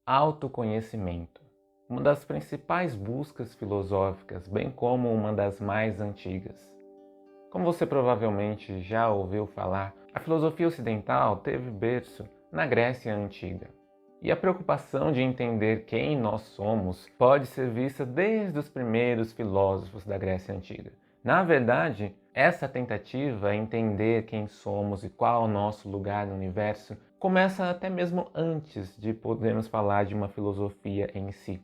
Autoconhecimento. Uma das principais buscas filosóficas, bem como uma das mais antigas. Como você provavelmente já ouviu falar, a filosofia ocidental teve berço na Grécia Antiga. E a preocupação de entender quem nós somos pode ser vista desde os primeiros filósofos da Grécia Antiga. Na verdade, essa tentativa em entender quem somos e qual o nosso lugar no universo começa até mesmo antes de podermos falar de uma filosofia em si.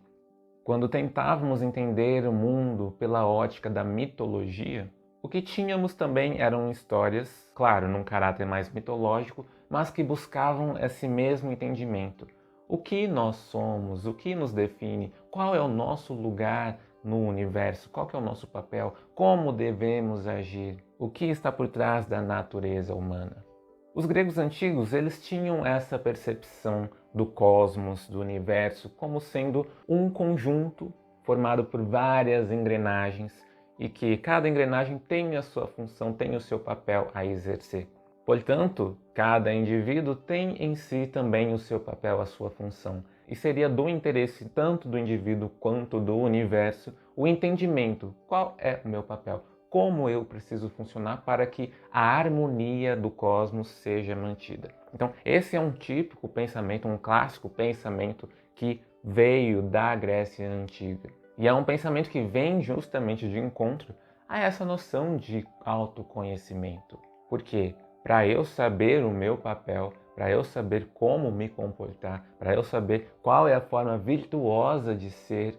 Quando tentávamos entender o mundo pela ótica da mitologia, o que tínhamos também eram histórias, claro, num caráter mais mitológico, mas que buscavam esse mesmo entendimento. O que nós somos, o que nos define, qual é o nosso lugar no universo, qual que é o nosso papel, como devemos agir, o que está por trás da natureza humana. Os gregos antigos, eles tinham essa percepção do cosmos, do universo, como sendo um conjunto formado por várias engrenagens e que cada engrenagem tem a sua função, tem o seu papel a exercer. Portanto, cada indivíduo tem em si também o seu papel, a sua função. E seria do interesse tanto do indivíduo quanto do universo o entendimento: qual é o meu papel? Como eu preciso funcionar para que a harmonia do cosmos seja mantida. Então, esse é um típico pensamento, um clássico pensamento que veio da Grécia Antiga. E é um pensamento que vem justamente de encontro a essa noção de autoconhecimento. Porque para eu saber o meu papel, para eu saber como me comportar, para eu saber qual é a forma virtuosa de ser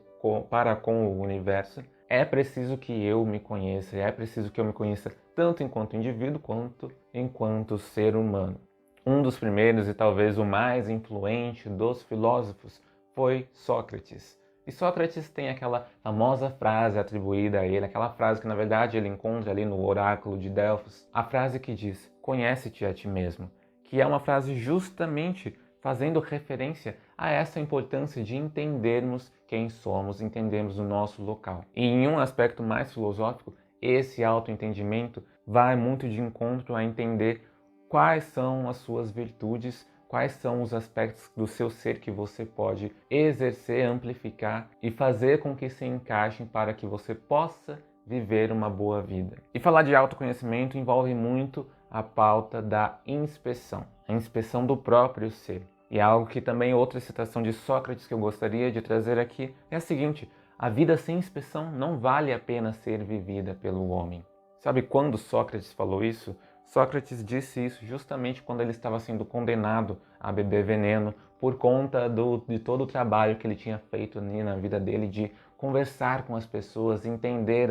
para com o universo, é preciso que eu me conheça, é preciso que eu me conheça tanto enquanto indivíduo quanto enquanto ser humano. Um dos primeiros e talvez o mais influente dos filósofos foi Sócrates. E Sócrates tem aquela famosa frase atribuída a ele, aquela frase que na verdade ele encontra ali no oráculo de Delfos, a frase que diz: "Conhece-te a ti mesmo", que é uma frase justamente fazendo referência a essa importância de entendermos quem somos, entendermos o nosso local. E em um aspecto mais filosófico, esse autoentendimento vai muito de encontro a entender quais são as suas virtudes, quais são os aspectos do seu ser que você pode exercer, amplificar e fazer com que se encaixem para que você possa viver uma boa vida. E falar de autoconhecimento envolve muito a pauta da inspeção, a inspeção do próprio ser. E algo que também outra citação de Sócrates que eu gostaria de trazer aqui é a seguinte: a vida sem inspeção não vale a pena ser vivida pelo homem. Sabe quando Sócrates falou isso? Sócrates disse isso justamente quando ele estava sendo condenado a beber veneno por conta de todo o trabalho que ele tinha feito na vida dele de conversar com as pessoas, entender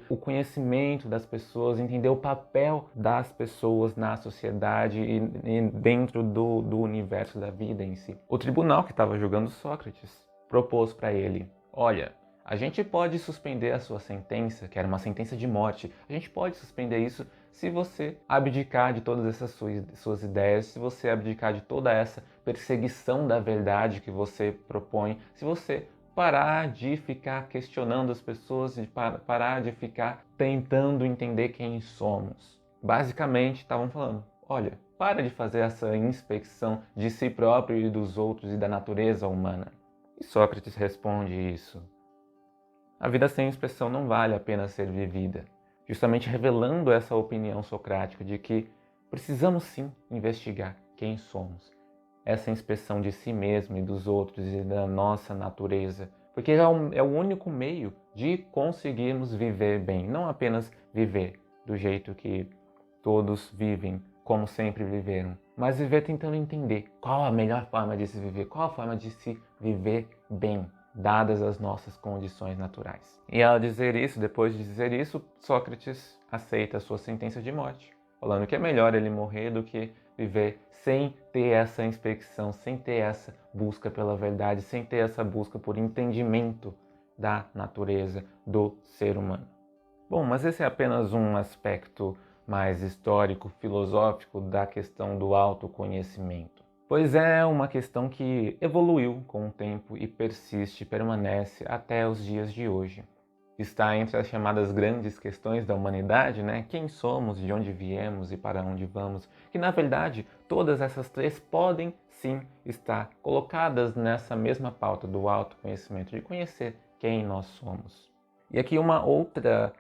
o conhecimento das pessoas, entender o papel das pessoas na sociedade e dentro do universo da vida em si. O tribunal que estava julgando Sócrates propôs para ele: olha, a gente pode suspender a sua sentença, que era uma sentença de morte, a gente pode suspender isso se você abdicar de todas essas suas ideias, se você abdicar de toda essa perseguição da verdade que você propõe, se você parar de ficar questionando as pessoas, de parar de ficar tentando entender quem somos. Basicamente, estavam falando: olha, para de fazer essa inspecção de si próprio e dos outros e da natureza humana. E Sócrates responde isso: a vida sem inspeção não vale a pena ser vivida, justamente revelando essa opinião socrática de que precisamos sim investigar quem somos, essa inspeção de si mesmo e dos outros e da nossa natureza, porque é o único meio de conseguirmos viver bem, não apenas viver do jeito que todos vivem, como sempre viveram, mas viver tentando entender qual a melhor forma de se viver, qual a forma de se viver bem, dadas as nossas condições naturais. E ao dizer isso, depois de dizer isso, Sócrates aceita a sua sentença de morte, falando que é melhor ele morrer do que viver sem ter essa inspecção, sem ter essa busca pela verdade, sem ter essa busca por entendimento da natureza do ser humano. Bom, mas esse é apenas um aspecto mais histórico, filosófico da questão do autoconhecimento. Pois é uma questão que evoluiu com o tempo e persiste, permanece até os dias de hoje. está entre as chamadas grandes questões da humanidade, né? Quem somos, de onde viemos e para onde vamos, que na verdade todas essas três podem sim estar colocadas nessa mesma pauta do autoconhecimento, de conhecer quem nós somos. E aqui uma outra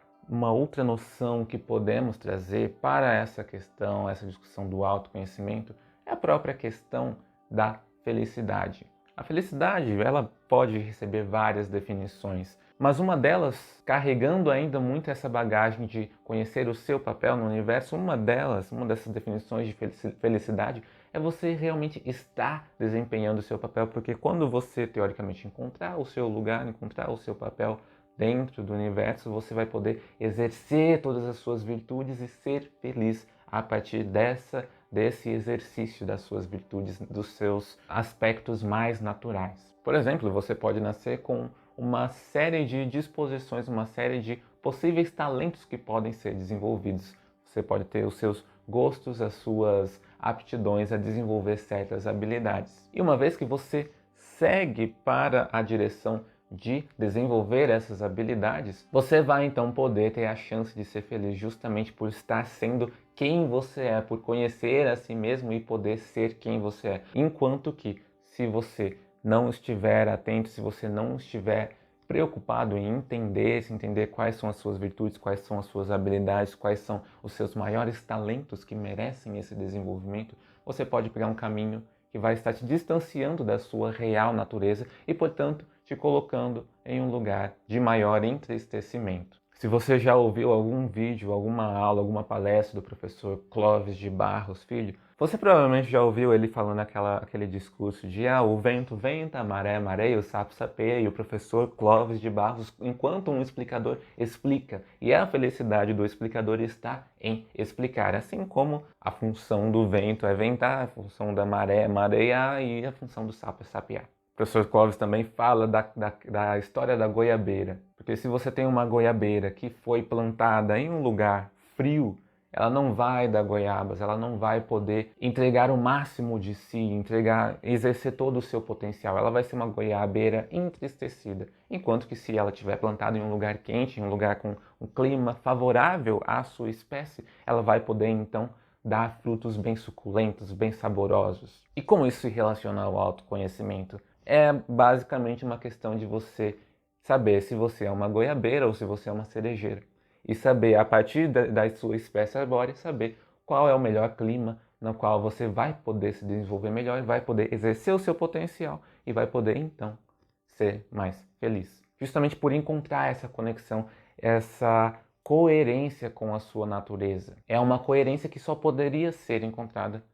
noção que podemos trazer para essa questão, essa discussão do autoconhecimento, é a própria questão da felicidade. A felicidade, ela pode receber várias definições, mas uma delas, carregando ainda muito essa bagagem de conhecer o seu papel no universo, uma dessas definições de felicidade é você realmente estar desempenhando o seu papel, porque quando você, teoricamente, encontrar o seu lugar, encontrar o seu papel dentro do universo, você vai poder exercer todas as suas virtudes e ser feliz a partir desse exercício das suas virtudes, dos seus aspectos mais naturais. Por exemplo, você pode nascer com uma série de disposições, uma série de possíveis talentos que podem ser desenvolvidos. Você pode ter os seus gostos, as suas aptidões a desenvolver certas habilidades. E uma vez que você segue para a direção de desenvolver essas habilidades, você vai então poder ter a chance de ser feliz justamente por estar sendo quem você é, por conhecer a si mesmo e poder ser quem você é. Enquanto que, se você não estiver atento, se você não estiver preocupado em entender quais são as suas virtudes, quais são as suas habilidades, quais são os seus maiores talentos que merecem esse desenvolvimento, você pode pegar um caminho que vai estar te distanciando da sua real natureza e, portanto, te colocando em um lugar de maior entristecimento. Se você já ouviu algum vídeo, alguma aula, alguma palestra do professor Clóvis de Barros Filho, você provavelmente já ouviu ele falando aquele discurso de o vento venta, a maré mareia, o sapo sapeia, e o professor Clóvis de Barros, enquanto um explicador, explica. E a felicidade do explicador está em explicar, assim como a função do vento é ventar, a função da maré é marear e a função do sapo é sapear. O professor Clóvis também fala da história da goiabeira, porque se você tem uma goiabeira que foi plantada em um lugar frio, ela não vai dar goiabas, ela não vai poder entregar o máximo de si, exercer todo o seu potencial. Ela vai ser uma goiabeira entristecida. Enquanto que se ela estiver plantada em um lugar quente, em um lugar com um clima favorável à sua espécie, ela vai poder então dar frutos bem suculentos, bem saborosos. E como isso se relaciona ao autoconhecimento? É basicamente uma questão de você saber se você é uma goiabeira ou se você é uma cerejeira. E saber, a partir da sua espécie arbórea, saber qual é o melhor clima no qual você vai poder se desenvolver melhor e vai poder exercer o seu potencial e vai poder, então, ser mais feliz. Justamente por encontrar essa conexão, essa coerência com a sua natureza. É uma coerência que só poderia ser encontrada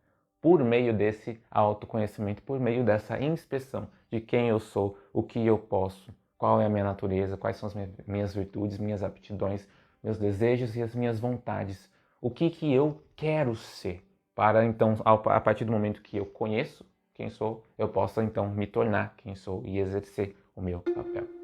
por meio desse autoconhecimento, por meio dessa inspeção de quem eu sou, o que eu posso, qual é a minha natureza, quais são as minhas virtudes, minhas aptidões, meus desejos e as minhas vontades. O que eu quero ser, para então, a partir do momento que eu conheço quem sou, eu possa então me tornar quem sou e exercer o meu papel.